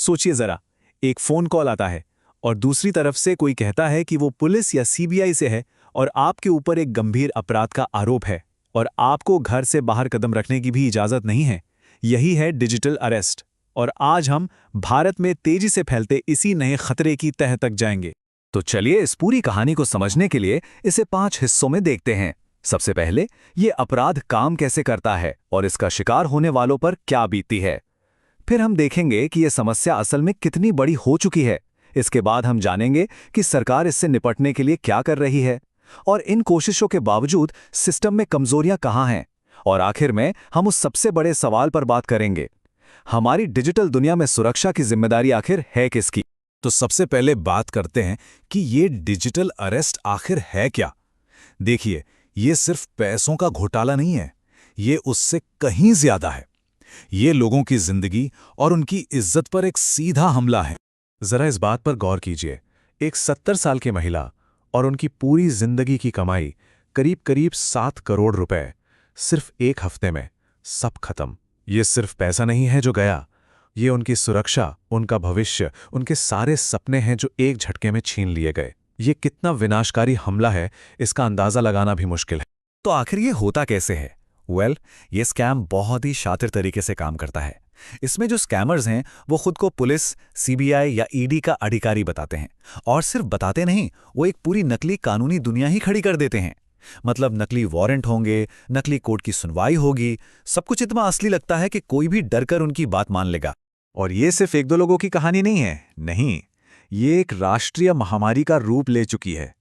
सोचिए जरा, एक फोन कॉल आता है और दूसरी तरफ से कोई कहता है कि वो पुलिस या सीबीआई से है और आपके ऊपर एक गंभीर अपराध का आरोप है और आपको घर से बाहर कदम रखने की भी इजाजत नहीं है। यही है डिजिटल अरेस्ट। और आज हम भारत में तेजी से फैलते इसी नए खतरे की तह तक जाएंगे। तो चलिए इस पूरी कहानी को समझने के लिए इसे 5 हिस्सों में देखते हैं। सबसे पहले ये अपराध काम कैसे करता है और इसका शिकार होने वालों पर क्या बीतती है। फिर हम देखेंगे कि यह समस्या असल में कितनी बड़ी हो चुकी है। इसके बाद हम जानेंगे कि सरकार इससे निपटने के लिए क्या कर रही है और इन कोशिशों के बावजूद सिस्टम में कमजोरियां कहां हैं। और आखिर में हम उस सबसे बड़े सवाल पर बात करेंगे, हमारी डिजिटल दुनिया में सुरक्षा की जिम्मेदारी आखिर है किसकी। तो सबसे पहले बात करते हैं कि ये डिजिटल अरेस्ट आखिर है क्या। देखिए, ये सिर्फ पैसों का घोटाला नहीं है, ये उससे कहीं ज्यादा है। ये लोगों की जिंदगी और उनकी इज्जत पर एक सीधा हमला है। जरा इस बात पर गौर कीजिए, एक 70 साल की महिला और उनकी पूरी जिंदगी की कमाई करीब करीब 7 करोड़ रुपए, सिर्फ एक हफ्ते में सब खत्म। ये सिर्फ पैसा नहीं है जो गया, ये उनकी सुरक्षा, उनका भविष्य, उनके सारे सपने हैं जो एक झटके में छीन लिए गए। ये कितना विनाशकारी हमला है, इसका अंदाजा लगाना भी मुश्किल है। तो आखिर ये होता कैसे है? ये स्कैम बहुत ही शातिर तरीके से काम करता है। इसमें जो स्कैमर्स हैं वो खुद को पुलिस, सीबीआई या ईडी का अधिकारी बताते हैं। और सिर्फ बताते नहीं, वो एक पूरी नकली कानूनी दुनिया ही खड़ी कर देते हैं। मतलब नकली वारंट होंगे, नकली कोर्ट की सुनवाई होगी, सब कुछ इतना असली लगता है कि कोई भी डरकर उनकी बात मान लेगा। और ये सिर्फ एक दो लोगों की कहानी नहीं है, नहीं, ये एक राष्ट्रीय महामारी का रूप ले चुकी है।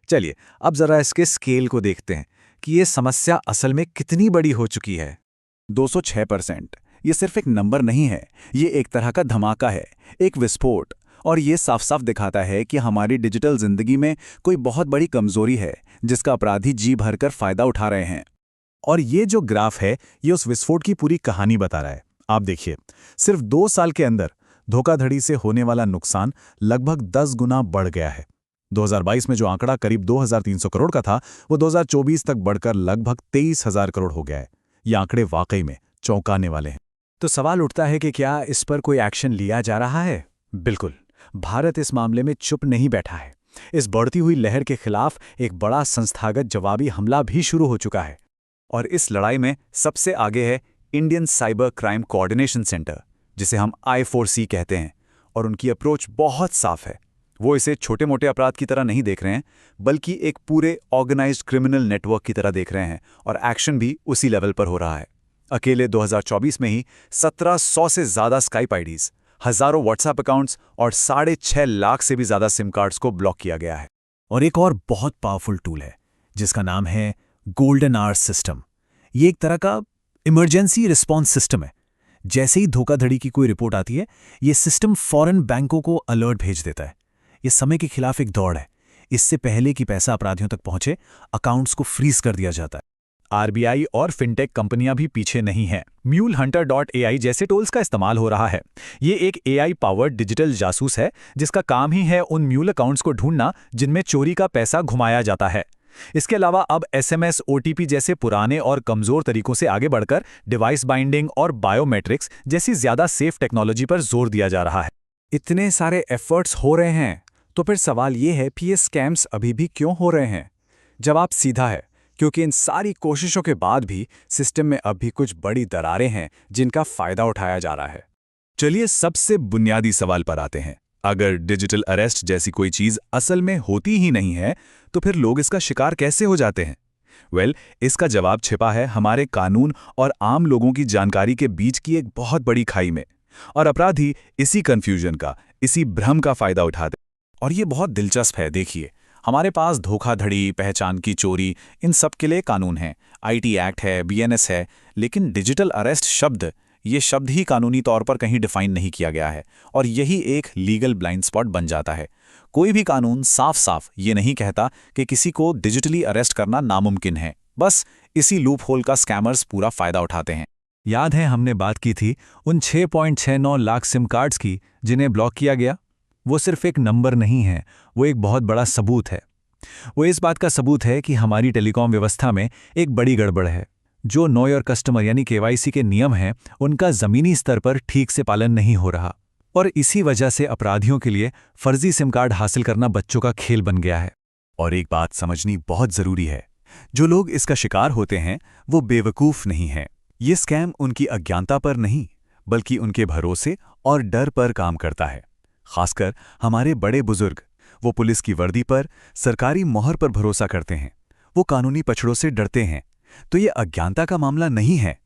चलिए अब जरा इसके स्केल को देखते हैं कि ये समस्या असल में कितनी बड़ी हो चुकी है। 206%, ये सिर्फ एक नंबर नहीं है, ये एक तरह का धमाका है, एक विस्फोट। और ये साफ साफ दिखाता है कि हमारी डिजिटल जिंदगी में कोई बहुत बड़ी कमजोरी है जिसका अपराधी जी भरकर फायदा उठा रहे हैं। और ये जो ग्राफ है, ये उस विस्फोट की पूरी कहानी बता रहा है। आप देखिए, सिर्फ 2 साल के अंदर धोखाधड़ी से होने वाला नुकसान लगभग 10 गुना बढ़ गया है। 2022 में जो आंकड़ा करीब 2300 करोड़ का था, वो 2024 तक बढ़कर लगभग 23,000 करोड़ हो गया है। ये आंकड़े वाकई में चौंकाने वाले हैं। तो सवाल उठता है कि क्या इस पर कोई एक्शन लिया जा रहा है? बिल्कुल, भारत इस मामले में चुप नहीं बैठा है। इस बढ़ती हुई लहर के खिलाफ एक बड़ा संस्थागत जवाबी हमला भी शुरू हो चुका है। और इस लड़ाई में सबसे आगे है Indian cyber crime coordination centre, जिसे हम I4C कहते हैं। और उनकी अप्रोच बहुत साफ है। वो इसे छोटे मोटे अपराध की तरह नहीं देख रहे हैं, बल्कि एक पूरे ऑर्गेनाइज्ड क्रिमिनल नेटवर्क की तरह देख रहे हैं। और एक्शन भी उसी लेवल पर हो रहा है। अकेले 2024 में ही 1700 से ज्यादा स्काइप आईडीज, हजारों व्हाट्सएप अकाउंट्स और 6.5 लाख से भी ज्यादा सिम कार्ड्स को ब्लॉक किया गया है। और एक और बहुत पावरफुल टूल है जिसका नाम है गोल्डन आवर सिस्टम। ये एक तरह का इमरजेंसी रिस्पॉन्स सिस्टम है। जैसे ही धोखाधड़ी की कोई रिपोर्ट आती है, ये सिस्टम फौरन बैंकों को अलर्ट भेज देता है। ये समय के खिलाफ एक दौड़ है। इससे पहले कि पैसा अपराधियों तक पहुंचे, अकाउंट्स को फ्रीज कर दिया जाता है। आरबीआई और फिनटेक कंपनियां भी पीछे नहीं हैं। MuleHunter.ai जैसे टूल्स का इस्तेमाल हो रहा है। ये एक AI पावर्ड डिजिटल जासूस है जिसका काम ही है उन म्यूल अकाउंट्स को ढूंढना जिनमें चोरी का पैसा घुमाया जाता है। इसके अलावा अब SMS, OTP जैसे पुराने और कमजोर तरीकों से आगे बढ़कर डिवाइस बाइंडिंग और बायोमेट्रिक्स जैसी ज्यादा सेफ टेक्नोलॉजी पर जोर दिया जा रहा है। इतने सारे एफर्ट्स हो रहे हैं, तो फिर सवाल ये है कि ये स्कैम्स अभी भी क्यों हो रहे हैं? जवाब सीधा है, क्योंकि इन सारी कोशिशों के बाद भी सिस्टम में अभी कुछ बड़ी दरारें हैं जिनका फायदा उठाया जा रहा है। चलिए सबसे बुनियादी सवाल पर आते हैं। अगर डिजिटल अरेस्ट जैसी कोई चीज असल में होती ही नहीं है, तो फिर लोग इसका शिकार कैसे हो जाते हैं? इसका जवाब छिपा है हमारे कानून और आम लोगों की जानकारी के बीच की एक बहुत बड़ी खाई में। और अपराधी इसी कंफ्यूजन का, इसी भ्रम का फायदा उठाते। और ये बहुत दिलचस्प है। देखिए, हमारे पास धोखाधड़ी, पहचान की चोरी, इन सब के लिए कानून है, IT एक्ट है, BNS है, लेकिन डिजिटल अरेस्ट शब्द, ये शब्द ही कानूनी तौर पर कहीं डिफाइन नहीं किया गया है। और यही एक लीगल ब्लाइंड स्पॉट बन जाता है। कोई भी कानून साफ साफ ये नहीं कहता कि किसी को डिजिटली अरेस्ट करना नामुमकिन है। बस इसी लूप होल का स्कैमर्स पूरा फायदा उठाते हैं। याद है हमने बात की थी उन 6.69 लाख सिम कार्ड्स की जिन्हें ब्लॉक किया गया? वो सिर्फ एक नंबर नहीं है, वो एक बहुत बड़ा सबूत है। वो इस बात का सबूत है कि हमारी टेलीकॉम व्यवस्था में एक बड़ी गड़बड़ है। जो नो योर कस्टमर यानी KYC के नियम हैं, उनका ज़मीनी स्तर पर ठीक से पालन नहीं हो रहा। और इसी वजह से अपराधियों के लिए फर्जी सिम कार्ड हासिल करना बच्चों का खेल बन गया है। और एक बात समझनी बहुत जरूरी है, जो लोग इसका शिकार होते हैं वो बेवकूफ नहीं हैं। ये स्कैम उनकी अज्ञानता पर नहीं, बल्कि उनके भरोसे और डर पर काम करता है। खासकर हमारे बड़े बुजुर्ग, वो पुलिस की वर्दी पर, सरकारी मोहर पर भरोसा करते हैं, वो कानूनी पछड़ों से डरते हैं। तो ये अज्ञानता का मामला नहीं है,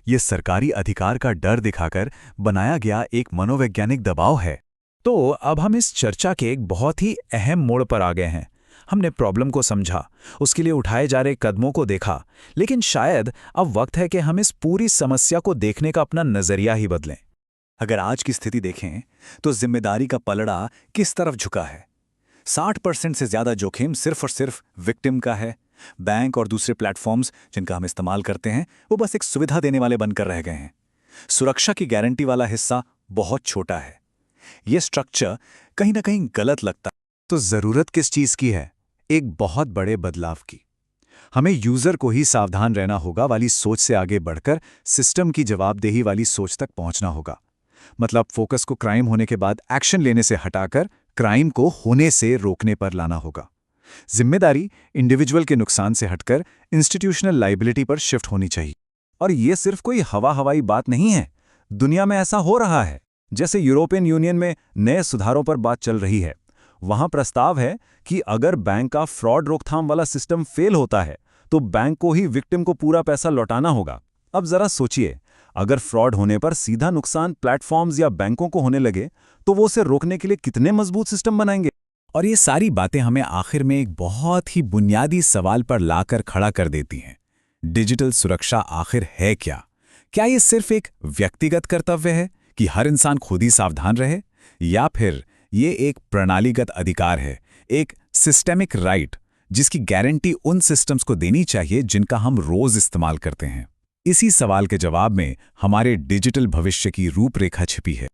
ये सरकारी अधिकार का डर दिखाकर बनाया गया एक मनोवैज्ञानिक दबाव है। तो अब हम इस चर्चा के एक बहुत ही अहम मोड़ पर आ गए हैं। हमने प्रॉब्लम को समझा, उसके लिए उठाए जा रहे कदमों को देखा, लेकिन शायद अब वक्त है कि हम इस पूरी समस्या को देखने का अपना नजरिया ही बदलें। अगर आज की स्थिति देखें तो जिम्मेदारी का पलड़ा किस तरफ झुका है। 60% से ज्यादा जोखिम सिर्फ और सिर्फ विक्टिम का है। बैंक और दूसरे प्लेटफॉर्म्स जिनका हम इस्तेमाल करते हैं वो बस एक सुविधा देने वाले बनकर रह गए हैं। सुरक्षा की गारंटी वाला हिस्सा बहुत छोटा है। ये स्ट्रक्चर कहीं ना कहीं गलत लगता है। तो जरूरत किस चीज की है? एक बहुत बड़े बदलाव की। हमें यूजर को ही सावधान रहना होगा वाली सोच से आगे बढ़कर सिस्टम की जवाबदेही वाली सोच तक पहुंचना होगा। मतलब फोकस को क्राइम होने के बाद एक्शन लेने से हटाकर क्राइम को होने से रोकने पर लाना होगा। जिम्मेदारी इंडिविजुअल के नुकसान से हटकर इंस्टीट्यूशनल लाइबिलिटी पर शिफ्ट होनी चाहिए। और ये सिर्फ कोई हवाई बात नहीं है, दुनिया में ऐसा हो रहा है। जैसे यूरोपियन यूनियन में नए सुधारों पर बात चल रही है, वहां प्रस्ताव है कि अगर बैंक का फ्रॉड रोकथाम वाला सिस्टम फेल होता है तो बैंक को ही विक्टिम को पूरा पैसा लौटाना होगा। अब जरा सोचिए, अगर फ्रॉड होने पर सीधा नुकसान प्लेटफॉर्म्स या बैंकों को होने लगे तो वो उसे रोकने के लिए कितने मजबूत सिस्टम बनाएंगे। और ये सारी बातें हमें आखिर में एक बहुत ही बुनियादी सवाल पर लाकर खड़ा कर देती हैं। डिजिटल सुरक्षा आखिर है क्या? क्या ये सिर्फ एक व्यक्तिगत कर्तव्य है कि हर इंसान खुद ही सावधान रहे, या फिर ये एक प्रणालीगत अधिकार है, एक सिस्टेमिक राइट जिसकी गारंटी उन सिस्टम्स को देनी चाहिए जिनका हम रोज इस्तेमाल करते हैं? इसी सवाल के जवाब में हमारे डिजिटल भविष्य की रूपरेखा छिपी है।